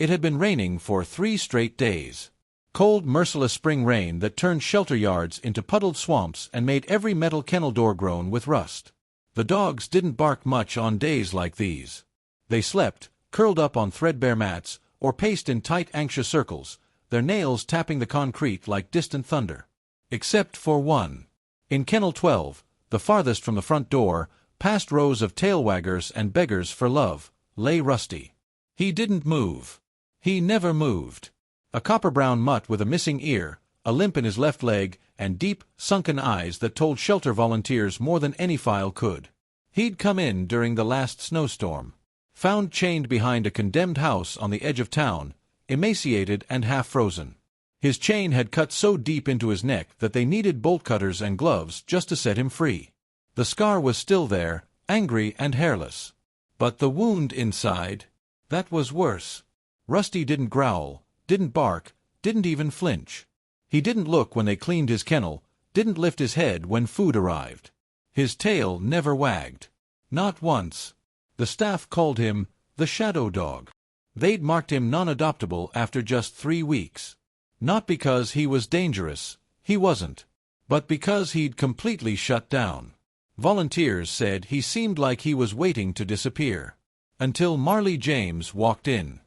It had been raining for 3 straight days. Cold, merciless spring rain that turned shelter yards into puddled swamps and made every metal kennel door groan with rust. The dogs didn't bark much on days like these. They slept, curled up on threadbare mats, or paced in tight, anxious circles, their nails tapping the concrete like distant thunder. Except for one. In Kennel 12, the farthest from the front door, past rows of tail-waggers and beggars for love, lay Rusty. He didn't move. He never moved. A copper-brown mutt with a missing ear, a limp in his left leg, and deep, sunken eyes that told shelter volunteers more than any file could. He'd come in during the last snowstorm. Found chained behind a condemned house on the edge of town, emaciated and half-frozen. His chain had cut so deep into his neck that they needed bolt cutters and gloves just to set him free. The scar was still there, angry and hairless. But the wound inside, that was worse. Rusty didn't growl, didn't bark, didn't even flinch. He didn't look when they cleaned his kennel, didn't lift his head when food arrived. His tail never wagged. Not once. The staff called him the shadow dog. They'd marked him non-adoptable after just 3 weeks. Not because he was dangerous, he wasn't, but because he'd completely shut down. Volunteers said he seemed like he was waiting to disappear. Until Marley James walked in.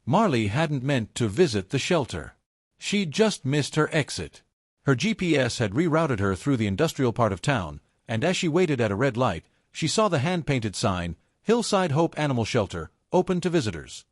Marley hadn't meant to visit the shelter. She'd just missed her exit. Her GPS had rerouted her through the industrial part of town, and as she waited at a red light, she saw the hand-painted sign, Hillside Hope Animal Shelter, open to visitors.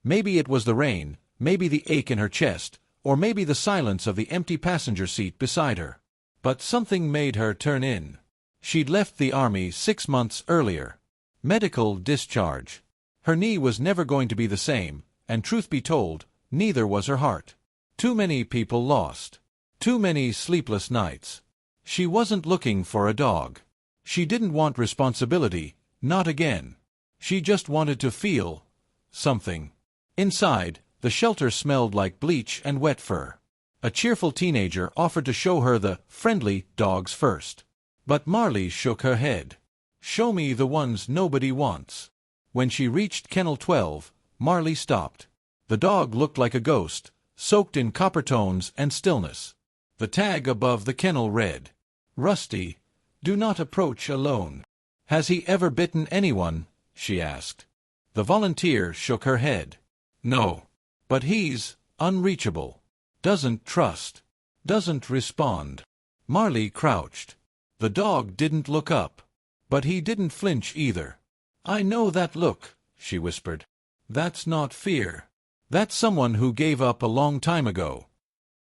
Maybe it was the rain, maybe the ache in her chest, or maybe the silence of the empty passenger seat beside her. But something made her turn in. She'd left the army 6 months earlier. Medical discharge. Her knee was never going to be the same, and truth be told, neither was her heart. Too many people lost. Too many sleepless nights. She wasn't looking for a dog. She didn't want responsibility, not again. She just wanted to feel something. Inside, the shelter smelled like bleach and wet fur. A cheerful teenager offered to show her the friendly dogs first. But Marley shook her head. Show me the ones nobody wants. When she reached Kennel 12, Marley stopped. The dog looked like a ghost, soaked in copper tones and stillness. The tag above the kennel read, "Rusty, do not approach alone." "Has he ever bitten anyone?" she asked. The volunteer shook her head. "No. But he's unreachable. Doesn't trust. Doesn't respond." Marley crouched. The dog didn't look up. But he didn't flinch either. "I know that look," she whispered. "That's not fear. That's someone who gave up a long time ago."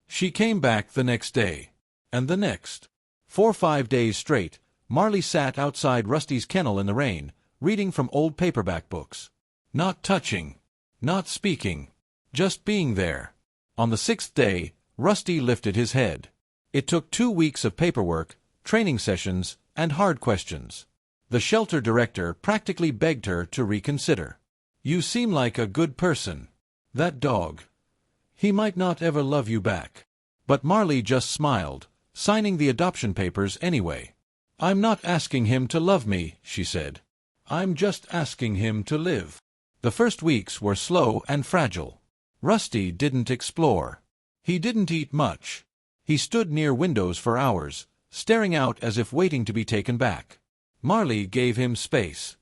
She came back the next day. And the next. 4 or 5 days straight, Marley sat outside Rusty's kennel in the rain, reading from old paperback books. Not touching. Not speaking. Just being there. On the 6th day, Rusty lifted his head. It took 2 weeks of paperwork, training sessions, and hard questions. The shelter director practically begged her to reconsider. "You seem like a good person. That dog. He might not ever love you back." But Marley just smiled, signing the adoption papers anyway. "I'm not asking him to love me," she said. "I'm just asking him to live." The first weeks were slow and fragile. Rusty didn't explore. He didn't eat much. He stood near windows for hours, staring out as if waiting to be taken back. Marley gave him space.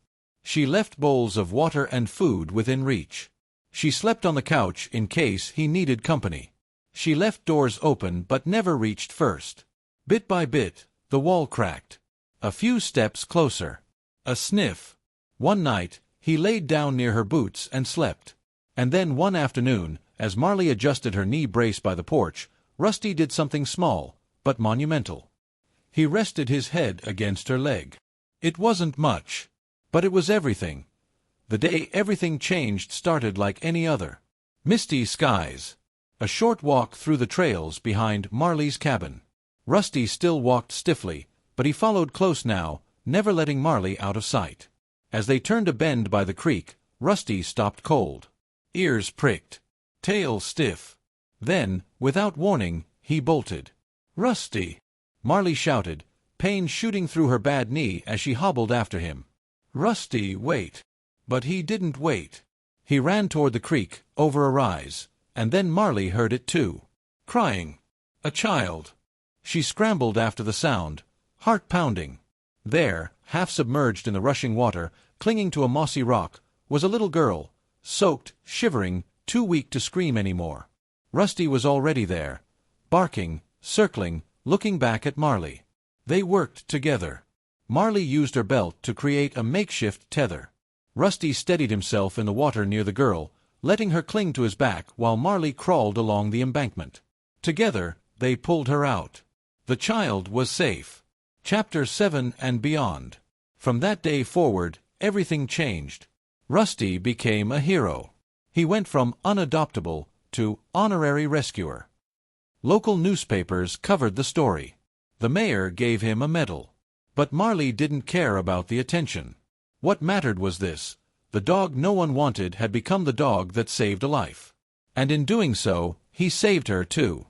She left bowls of water and food within reach. She slept on the couch in case he needed company. She left doors open but never reached first. Bit by bit, the wall cracked. A few steps closer. A sniff. One night, he laid down near her boots and slept. And then one afternoon, as Marley adjusted her knee brace by the porch, Rusty did something small, but monumental. He rested his head against her leg. It wasn't much, but it was everything. The day everything changed started like any other. Misty skies. A short walk through the trails behind Marley's cabin. Rusty still walked stiffly, but he followed close now, never letting Marley out of sight. As they turned a bend by the creek, Rusty stopped cold. Ears pricked. Tail stiff. Then, without warning, he bolted. "Rusty!" Marley shouted, pain shooting through her bad knee as she hobbled after him. "Rusty, wait!" But he didn't wait. He ran toward the creek, over a rise, and then Marley heard it too. Crying. A child. She scrambled after the sound, heart pounding. There, half submerged in the rushing water, clinging to a mossy rock, was a little girl, soaked, shivering, too weak to scream any more. Rusty was already there, barking, circling, looking back at Marley. They worked together. Marley used her belt to create a makeshift tether. Rusty steadied himself in the water near the girl, letting her cling to his back while Marley crawled along the embankment. Together, they pulled her out. The child was safe. Chapter 7 and beyond. From that day forward, everything changed. Rusty became a hero. He went from unadoptable to honorary rescuer. Local newspapers covered the story. The mayor gave him a medal. But Marley didn't care about the attention. What mattered was this: the dog no one wanted had become the dog that saved a life. And in doing so, he saved her too.